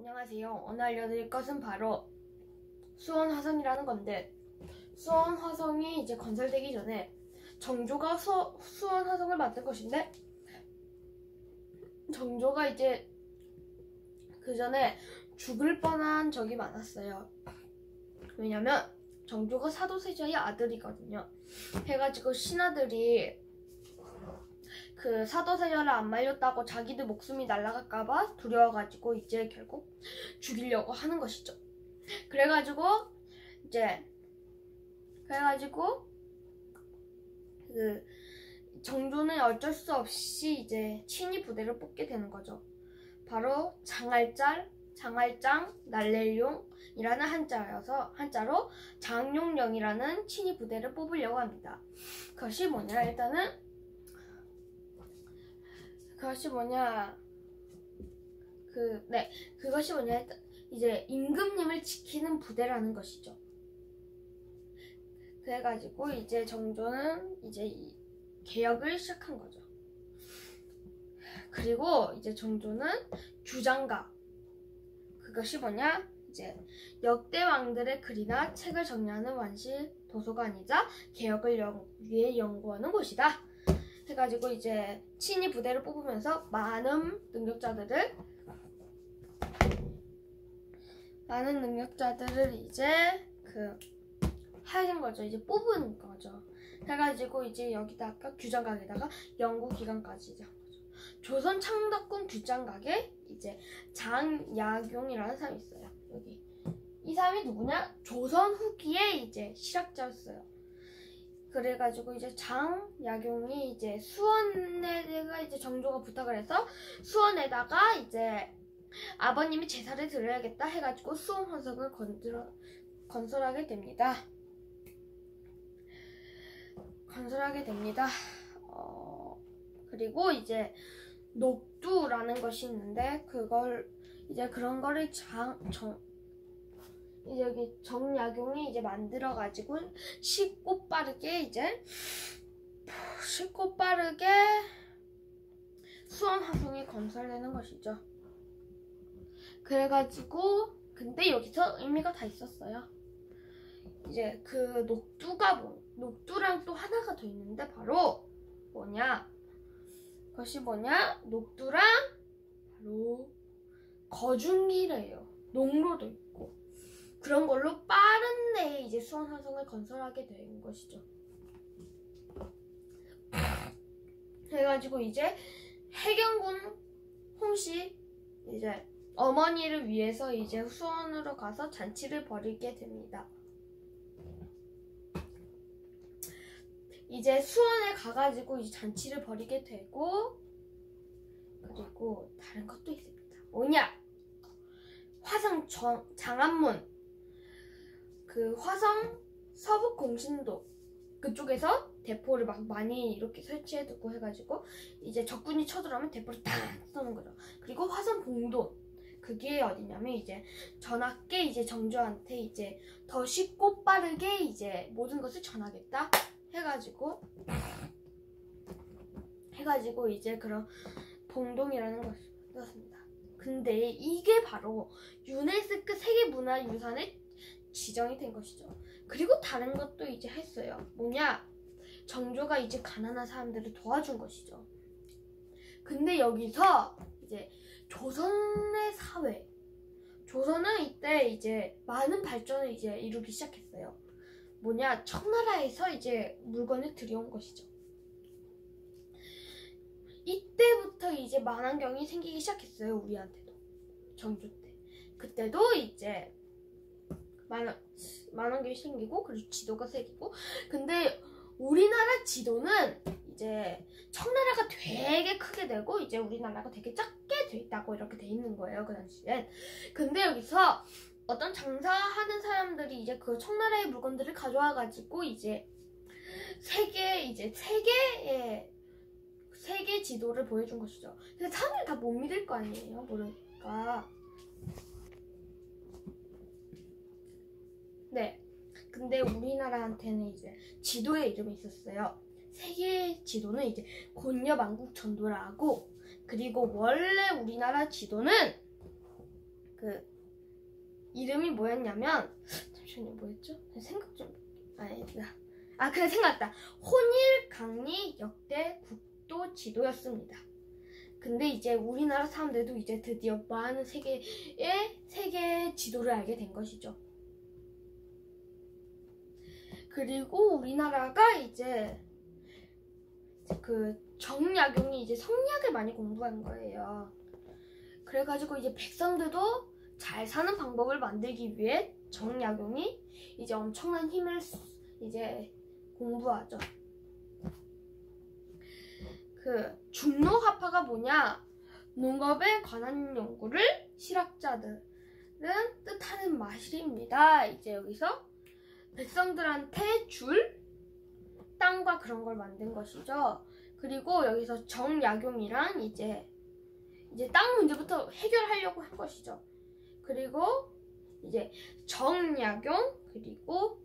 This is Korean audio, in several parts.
안녕하세요. 오늘 알려드릴 것은 바로 수원 화성이라는 건데, 수원 화성이 이제 건설되기 전에 정조가 수원 화성을 만든 것인데, 정조가 이제 그 전에 죽을 뻔한 적이 많았어요. 왜냐면 정조가 사도세자의 아들이거든요. 해가지고 신하들이 그 사도세자를 안 말렸다고 자기들 목숨이 날아갈까봐 두려워가지고 이제 결국 죽이려고 하는 것이죠. 그래가지고 그 정조는 어쩔 수 없이 이제 친위 부대를 뽑게 되는 거죠. 바로 장알장 날렐룡이라는 한자로 장룡령이라는 친위 부대를 뽑으려고 합니다. 그것이 뭐냐 이제 임금님을 지키는 부대라는 것이죠. 그래가지고 이제 정조는 이제 이 개혁을 시작한 거죠. 그리고 이제 정조는 주장가, 그것이 뭐냐, 이제 역대 왕들의 글이나 책을 정리하는 완실 도서관이자 개혁을 위해 연구하는 곳이다 해가지고 이제 친위 부대를 뽑으면서 많은 능력자들을 이제 하는 거죠. 이제 뽑은 거죠. 해가지고 이제 여기다가 규장각에다가 연구기관까지 이제 한 거죠. 조선 창덕궁 규장각에 이제 장약용이라는 사람이 있어요. 여기 이 사람이 누구냐? 조선 후기에 이제 실학자였어요. 그래가지고 이제 장약용이 이제 수원에다가 이제 정조가 부탁을 해서 수원에다가 이제 아버님이 제사를 드려야겠다 해가지고 수원 화성을 건설하게 됩니다. 그리고 이제 녹두라는 것이 있는데 그런 거를 여기 정약용이 이제 만들어가지고 쉽고 빠르게 수원 화성이 건설되는 것이죠. 그래가지고 근데 여기서 의미가 다 있었어요. 이제 그 녹두랑 또 하나가 더 있는데 바로 녹두랑 바로 거중기래요. 농로도 있고 그런 걸로 빠른 내에 이제 수원 화성을 건설하게 된 것이죠. 그래가지고 이제 해경군 홍씨 이제 어머니를 위해서 이제 수원으로 가서 잔치를 벌이게 됩니다. 이제 수원에 가가지고 이제 잔치를 벌이게 되고, 그리고 다른 것도 있습니다. 뭐냐? 화성 장안문, 그 화성 서북 공신도 그쪽에서 대포를 막 많이 이렇게 설치해두고 해가지고 이제 적군이 쳐들어오면 대포를 탁 쏘는 거죠. 그리고 화성 봉돈, 그게 어디냐면 이제 전하께 이제 정조한테 이제 더 쉽고 빠르게 이제 모든 것을 전하겠다 해가지고 이제 그런 봉동이라는 것을 썼습니다. 근데 이게 바로 유네스코 세계문화유산에 지정이 된 것이죠. 그리고 다른 것도 이제 했어요. 뭐냐? 정조가 이제 가난한 사람들을 도와준 것이죠. 근데 여기서 이제 조선의 사회, 조선은 이때 이제 많은 발전을 이제 이루기 시작했어요. 뭐냐? 청나라에서 이제 물건을 들여온 것이죠. 이때부터 이제 만환경이 생기기 시작했어요. 우리한테도. 정조 때. 그때도 이제 만환경이 생기고, 그리고 지도가 생기고. 근데 우리나라 지도는 이제 청나라가 되게 크게 되고 이제 우리나라가 되게 작게 돼 있다고 이렇게 돼 있는 거예요, 그 당시엔. 근데 여기서 어떤 장사하는 사람들이 이제 그 청나라의 물건들을 가져와가지고 이제 세계 지도를 보여준 것이죠. 근데 사람들이 다 못 믿을 거 아니에요, 모르니까. 네. 근데 우리나라한테는 이제 지도의 이름이 있었어요. 세계 지도는 이제 곤여만국 전도라고, 그리고 원래 우리나라 지도는 그 이름이 뭐였냐면, 잠시만요, 뭐였죠? 생각 좀, 그래, 생각났다. 혼일강리 역대 국도 지도였습니다. 근데 이제 우리나라 사람들도 이제 드디어 많은 세계 지도를 알게 된 것이죠. 그리고 우리나라가 이제 그 정약용이 이제 성리학을 많이 공부한 거예요. 그래가지고 이제 백성들도 잘 사는 방법을 만들기 위해 정약용이 이제 엄청난 힘을 이제 공부하죠. 그 중로학파가 뭐냐? 농업에 관한 연구를 실학자들은 뜻하는 말입니다. 이제 여기서 백성들한테 줄 땅과 그런 걸 만든 것이죠. 그리고 여기서 정약용이랑 이제 땅 문제부터 해결하려고 한 것이죠. 그리고 이제 정약용 그리고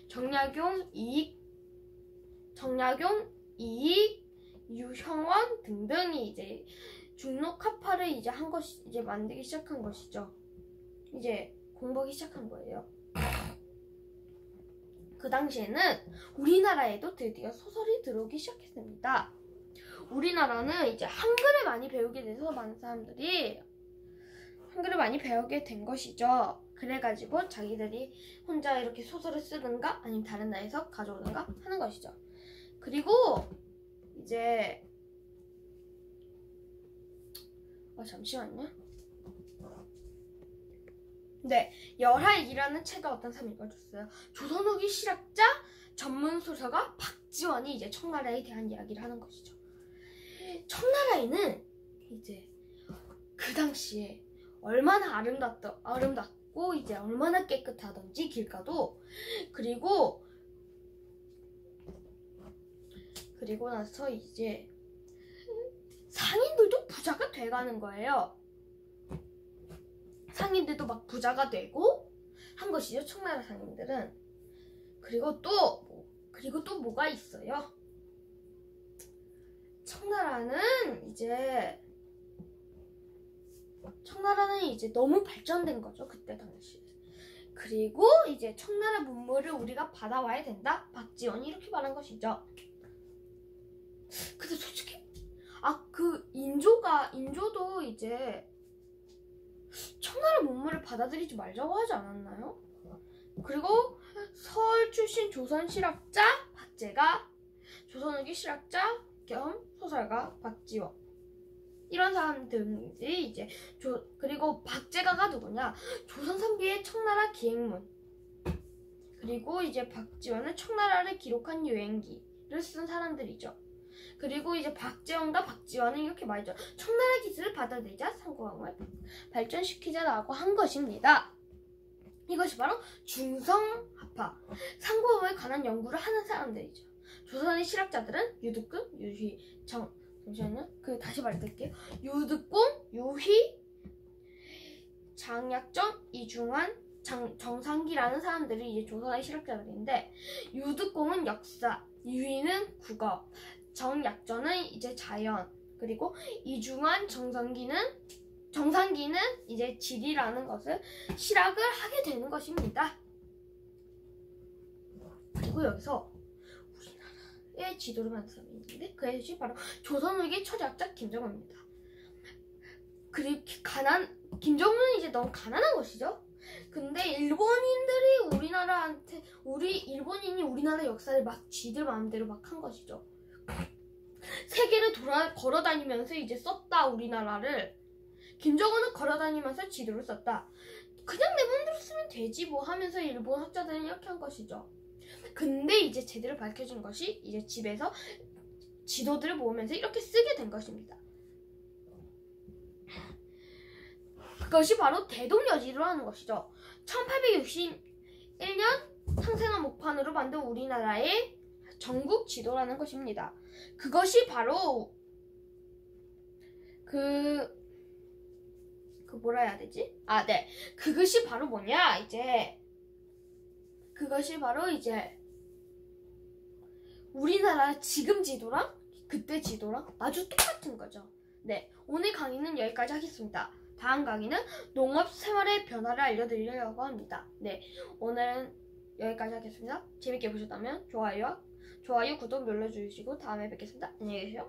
정약용 이익 유형원 등등이 이제 중록학파를 이제 만들기 시작한 것이죠. 이제 공부하기 시작한 거예요. 그 당시에는 우리나라에도 드디어 소설이 들어오기 시작했습니다. 우리나라는 이제 한글을 많이 배우게 돼서 많은 사람들이 한글을 많이 배우게 된 것이죠. 그래가지고 자기들이 혼자 이렇게 소설을 쓰든가 아니면 다른 나라에서 가져오든가 하는 것이죠. 그리고 이제 잠시만요. 네, 열하일기라는 책을 어떤 사람이 읽어줬어요. 조선 후기 실학자 전문 소설가 박지원이 이제 청나라에 대한 이야기를 하는 것이죠. 청나라에는 이제 그 당시에 얼마나 아름답고 이제 얼마나 깨끗하던지 길가도 그리고 나서 이제 상인들도 부자가 돼가는 거예요. 상인들도 막 부자가 되고 한 것이죠. 청나라 상인들은. 그리고 또 뭐가 있어요? 청나라는 이제 너무 발전된 거죠. 그때 당시에. 그리고 이제 청나라 문물을 우리가 받아와야 된다. 박지원이 이렇게 말한 것이죠. 근데 솔직히 그 인조도 이제 청나라 문물을 받아들이지 말자고 하지 않았나요? 그리고 서울 출신 조선 실학자 박제가, 조선 후기 실학자 겸 소설가 박지원, 이런 사람들이 이제 그리고 박제가가 누구냐? 조선 선비의 청나라 기행문, 그리고 이제 박지원은 청나라를 기록한 여행기를 쓴 사람들이죠. 그리고 이제 박재원과 박지원은 이렇게 말이죠. 청나라 기술을 받아들이자 상고함을 발전시키자라고 한 것입니다. 이것이 바로 중성학파, 상고함에 관한 연구를 하는 사람들이죠. 조선의 실학자들은 유득공, 유희, 다시 말할게요. 유득공, 유희, 장약정, 이중환, 정상기라는 사람들이 이제 조선의 실학자들인데, 유득공은 역사, 유희는 국어, 정약전은 이제 자연, 그리고 이중환, 정상기는 이제 지리라는 것을 실학을 하게 되는 것입니다. 그리고 여기서 우리나라의 지도를 만든 사람이 있는데 그 애들이 바로 조선후기 초대학자 김정은입니다. 그리고 김정은은 이제 너무 가난한 것이죠. 근데 일본인이 우리나라 역사를 막 지들 마음대로 막 한 것이죠. 세계를 걸어다니면서 이제 썼다. 우리나라를 김정은은 걸어다니면서 지도를 썼다. 그냥 내 맘대로 쓰면 되지 뭐 하면서 일본 학자들은 이렇게 한 것이죠. 근데 이제 제대로 밝혀진 것이 이제 집에서 지도들을 모으면서 이렇게 쓰게 된 것입니다. 그것이 바로 대동여지로 하는 것이죠. 1861년 상생한 목판으로 만든 우리나라의 전국 지도라는 것입니다. 그것이 바로 뭐라 해야 되지? 네. 그것이 바로 뭐냐? 그것이 바로 우리나라 지금 지도랑 그때 지도랑 아주 똑같은 거죠. 네. 오늘 강의는 여기까지 하겠습니다. 다음 강의는 농업 생활의 변화를 알려드리려고 합니다. 네, 오늘은 여기까지 하겠습니다. 재밌게 보셨다면 좋아요, 구독 눌러주시고 다음에 뵙겠습니다. 안녕히 계세요.